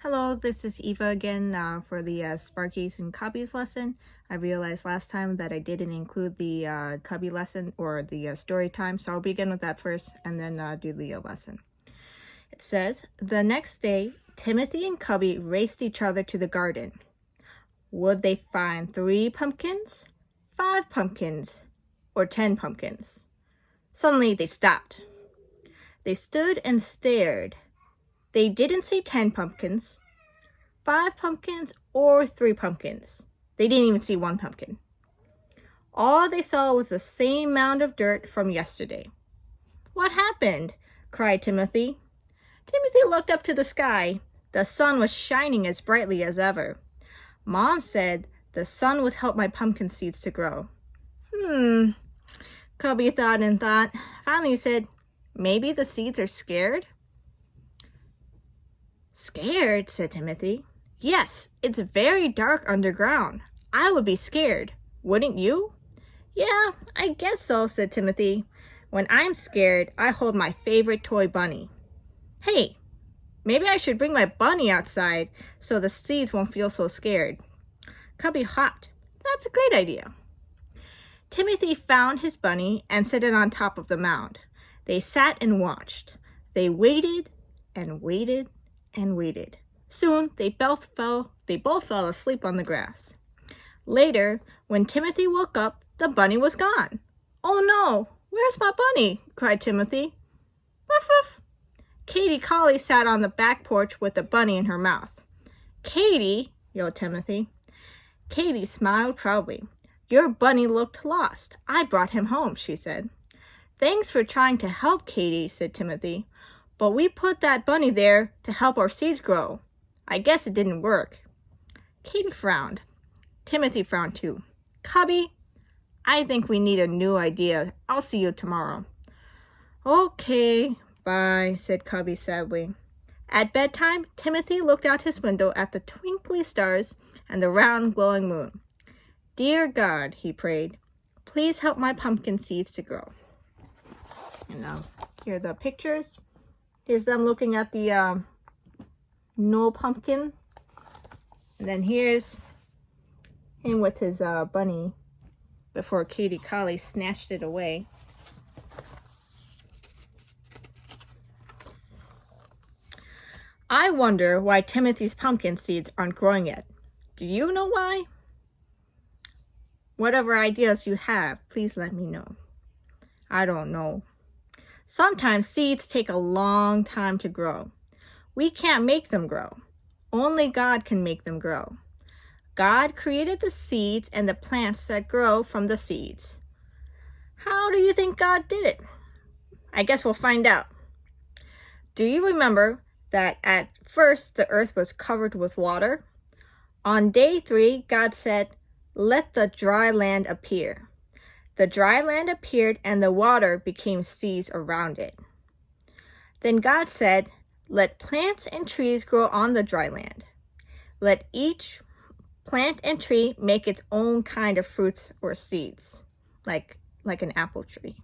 Hello, this is Eva again for the Sparkies and Cubbies lesson. I realized last time that I didn't include the cubby lesson or the story time, so I'll begin with that first and then do the lesson. It says, the next day, Timothy and Cubby raced each other to the garden. Would they find 3 pumpkins, 5 pumpkins, or 10 pumpkins? Suddenly they stopped. They stood and stared. They didn't see 10 pumpkins, 5 pumpkins, or 3 pumpkins. They didn't even see 1 pumpkin. All they saw was the same mound of dirt from yesterday. What happened? Cried Timothy. Timothy looked up to the sky. The sun was shining as brightly as ever. Mom said the sun would help my pumpkin seeds to grow. Cubby thought and thought. Finally he said, maybe the seeds are scared? Scared, said Timothy. Yes, it's very dark underground. I would be scared. Wouldn't you? Yeah, I guess so, said Timothy. When I'm scared, I hold my favorite toy bunny. Hey, maybe I should bring my bunny outside so the seeds won't feel so scared. Cubby hopped. That's a great idea. Timothy found his bunny and set it on top of the mound. They sat and watched. They waited and waited and waited. Soon they both fell asleep on the grass. Later, when Timothy woke up, the bunny was gone. Oh no, where's my bunny? Cried Timothy. Ruff, ruff. Katie Collie sat on the back porch with the bunny in her mouth. Katie, yelled Timothy. Katie smiled proudly. Your bunny looked lost. I brought him home, she said. Thanks for trying to help, Katie, said Timothy. But we put that bunny there to help our seeds grow. I guess it didn't work. Katie frowned. Timothy frowned too. Cubby, I think we need a new idea. I'll see you tomorrow. Okay, bye, said Cubby sadly. At bedtime, Timothy looked out his window at the twinkly stars and the round glowing moon. Dear God, he prayed, please help my pumpkin seeds to grow. And now, here are the pictures. Here's them looking at the no pumpkin. And then here's him with his bunny before Katie Collie snatched it away. I wonder why Timothy's pumpkin seeds aren't growing yet. Do you know why? Whatever ideas you have, please let me know. I don't know. Sometimes seeds take a long time to grow. We can't make them grow. Only God can make them grow. God created the seeds and the plants that grow from the seeds. How do you think God did it? I guess we'll find out. Do you remember that at first the earth was covered with water? On day 3, God said, let the dry land appear. The dry land appeared and the water became seas around it. Then God said, let plants and trees grow on the dry land. Let each plant and tree make its own kind of fruits or seeds, like an apple tree.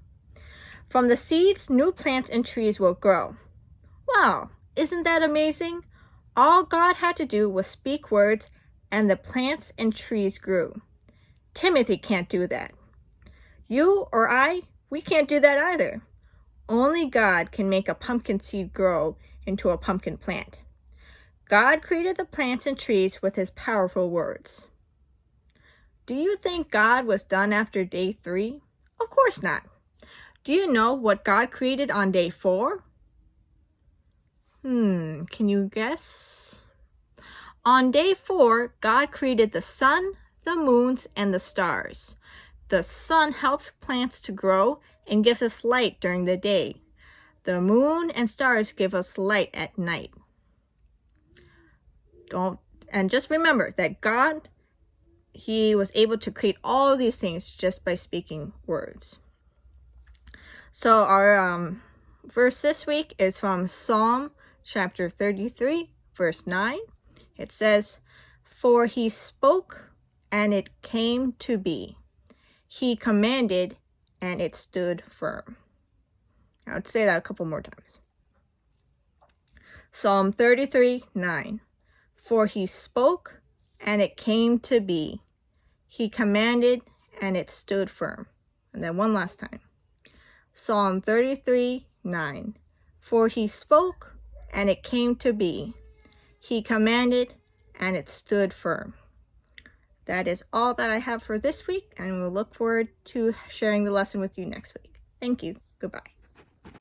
From the seeds, new plants and trees will grow. Wow, isn't that amazing? All God had to do was speak words and the plants and trees grew. Timothy can't do that. You or I, we can't do that either. Only God can make a pumpkin seed grow into a pumpkin plant. God created the plants and trees with his powerful words. Do you think God was done after day 3? Of course not. Do you know what God created on day 4? Can you guess? On day 4, God created the sun, the moons, and the stars. The sun helps plants to grow and gives us light during the day. The moon and stars give us light at night. And just remember that God, he was able to create all of these things just by speaking words. So our verse this week is from Psalm chapter 33, verse 9. It says, for he spoke and it came to be. He commanded and it stood firm. I would say that a couple more times. Psalm 33, 9. For he spoke, and it came to be. He commanded, and it stood firm. And then one last time. Psalm 33:9. For he spoke, and it came to be. He commanded, and it stood firm. That is all that I have for this week, and we'll look forward to sharing the lesson with you next week. Thank you. Goodbye.